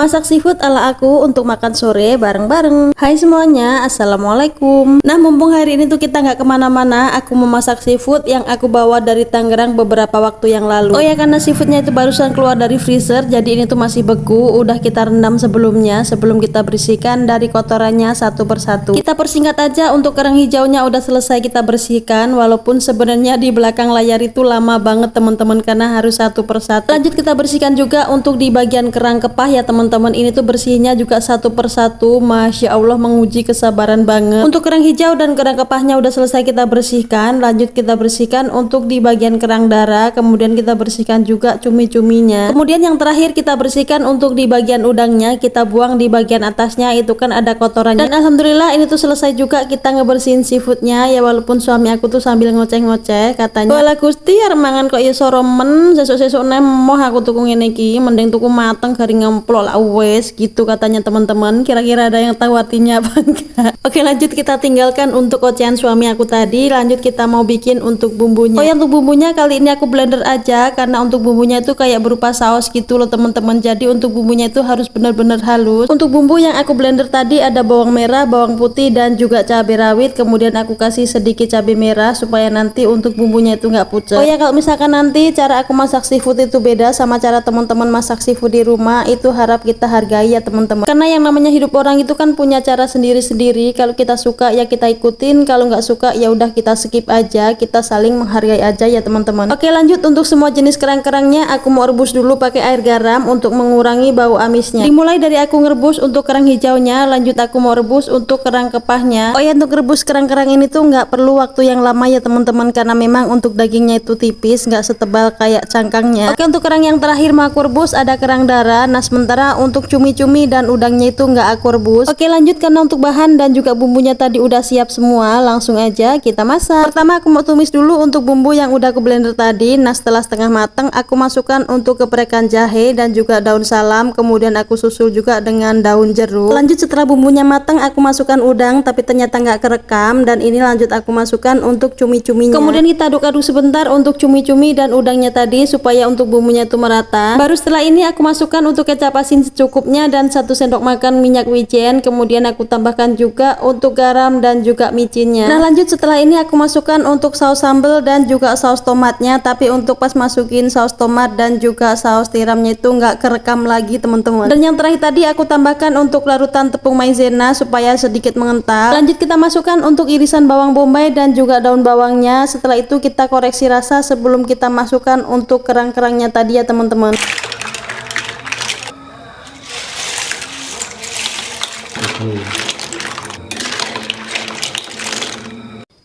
Masak seafood ala aku untuk makan sore bareng-bareng. Hai semuanya, assalamualaikum. Nah, mumpung hari ini tuh kita nggak kemana-mana, aku memasak seafood yang aku bawa dari Tangerang beberapa waktu yang lalu. Oh ya, karena seafoodnya itu barusan keluar dari freezer, jadi ini tuh masih beku. Udah kita rendam sebelumnya, sebelum kita bersihkan dari kotorannya satu persatu. Kita persingkat aja, untuk kerang hijaunya udah selesai kita bersihkan. Walaupun sebenarnya di belakang layar itu lama banget teman-teman, karena harus satu persatu. Lanjut kita bersihkan juga untuk di bagian kerang kepah ya teman-teman. Ini tuh bersihnya juga satu persatu. Masya Allah, menguji kesabaran banget. Untuk kerang hijau dan kerang kepahnya udah selesai kita bersihkan. Lanjut kita bersihkan untuk di bagian kerang darah. Kemudian kita bersihkan juga cumi-cuminya. Kemudian yang terakhir kita bersihkan untuk di bagian udangnya. Kita buang di bagian atasnya, itu kan ada kotorannya. Dan alhamdulillah ini tuh selesai juga kita ngebersihin seafoodnya ya. Walaupun suami aku tuh sambil ngoceh-ngoceh, katanya, "Wala Gusti arep mangan kok iso romen, sesuk-sesuk nemoh aku tuku ngene iki, mending tuku mateng garing ngemplok lah wes," gitu katanya teman-teman. Kira-kira ada yang tahu artinya apa enggak? Oke, lanjut kita tinggalkan untuk ocehan suami aku tadi. Lanjut kita mau bikin untuk bumbunya. Oh ya, untuk bumbunya kali ini aku blender aja, karena untuk bumbunya itu kayak berupa saus gitu loh teman-teman. Jadi untuk bumbunya itu harus benar-benar halus. Untuk bumbu yang aku blender tadi ada bawang merah, bawang putih, dan juga cabai rawit. Kemudian aku kasih sedikit cabai merah supaya nanti untuk bumbunya itu nggak pucat. Oh ya, kalau misalkan nanti cara aku masak seafood itu beda sama cara teman-teman masak seafood di rumah, itu harap kita hargai ya teman-teman. Karena yang namanya hidup orang itu kan punya cara sendiri-sendiri. Kalau kita suka ya kita ikutin, kalau nggak suka ya udah kita skip aja. Kita saling menghargai aja ya teman-teman. Oke, lanjut untuk semua jenis kerang-kerangnya aku mau rebus dulu pakai air garam untuk mengurangi bau amisnya. Dimulai dari aku ngerebus untuk kerang hijaunya, lanjut aku mau rebus untuk kerang kepahnya. Oh ya, untuk rebus kerang-kerang ini tuh nggak perlu waktu yang lama ya teman-teman, karena memang untuk dagingnya itu tipis, nggak setebal kayak cangkangnya. Oke, untuk kerang yang terakhir mau aku rebus ada kerang darah. Nah, sementara untuk cumi-cumi dan udangnya itu nggak aku rebus. Oke, lanjut, karena untuk bahan dan juga bumbunya tadi udah siap semua, langsung aja kita masak. Pertama aku mau tumis dulu untuk bumbu yang udah aku blender tadi. Nah, setelah setengah matang aku masukkan untuk geprekan jahe dan juga daun salam, kemudian aku susul juga dengan daun jeruk. Lanjut setelah bumbunya matang aku masukkan udang, tapi ternyata nggak kerekam, dan ini lanjut aku masukkan untuk cumi-cuminya. Kemudian kita aduk-aduk sebentar untuk cumi-cumi dan udangnya tadi supaya untuk bumbunya itu merata. Baru setelah ini aku masukkan untuk kecap asin secukupnya dan 1 sendok makan minyak wijen. Kemudian aku tambahkan juga untuk garam dan juga micinnya. Nah, lanjut setelah ini aku masukkan untuk saus sambal dan juga saus tomatnya, tapi untuk pas masukin saus tomat dan juga saus tiramnya itu nggak kerekam lagi teman-teman. Dan yang terakhir tadi aku tambahkan untuk larutan tepung maizena supaya sedikit mengental. Lanjut kita masukkan untuk irisan bawang bombay dan juga daun bawangnya. Setelah itu kita koreksi rasa sebelum kita masukkan untuk kerang-kerangnya tadi ya teman-teman.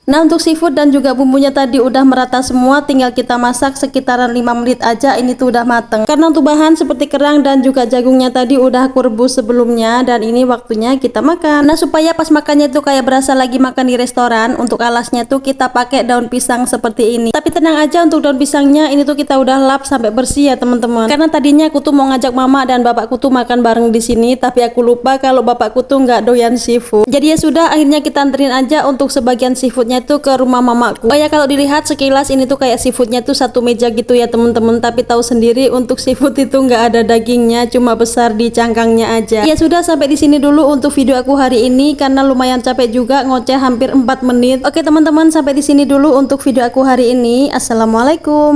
Nah, untuk seafood dan juga bumbunya tadi udah merata semua, tinggal kita masak sekitaran 5 menit aja, ini tuh udah mateng. Karena untuk bahan seperti kerang dan juga jagungnya tadi udah aku rebus sebelumnya, dan ini waktunya kita makan. Nah, supaya pas makannya tuh kayak berasa lagi makan di restoran, untuk alasnya tuh kita pakai daun pisang seperti ini. Tapi tenang aja, untuk daun pisangnya ini tuh kita udah lap sampai bersih ya teman-teman. Karena tadinya aku tuh mau ngajak mama dan bapakku tuh makan bareng di sini, tapi aku lupa kalau bapakku tuh nggak doyan seafood. Jadi ya sudah, akhirnya kita anterin aja untuk sebagian seafoodnya itu ke rumah mamaku. Oh ya, kalau dilihat sekilas ini tuh kayak seafoodnya tuh satu meja gitu ya teman-teman, tapi tahu sendiri untuk seafood itu nggak ada dagingnya, cuma besar di cangkangnya aja. Ya sudah, sampai di sini dulu untuk video aku hari ini, karena lumayan capek juga ngoceh hampir 4 menit. Oke teman-teman, sampai di sini dulu untuk video aku hari ini. Assalamualaikum.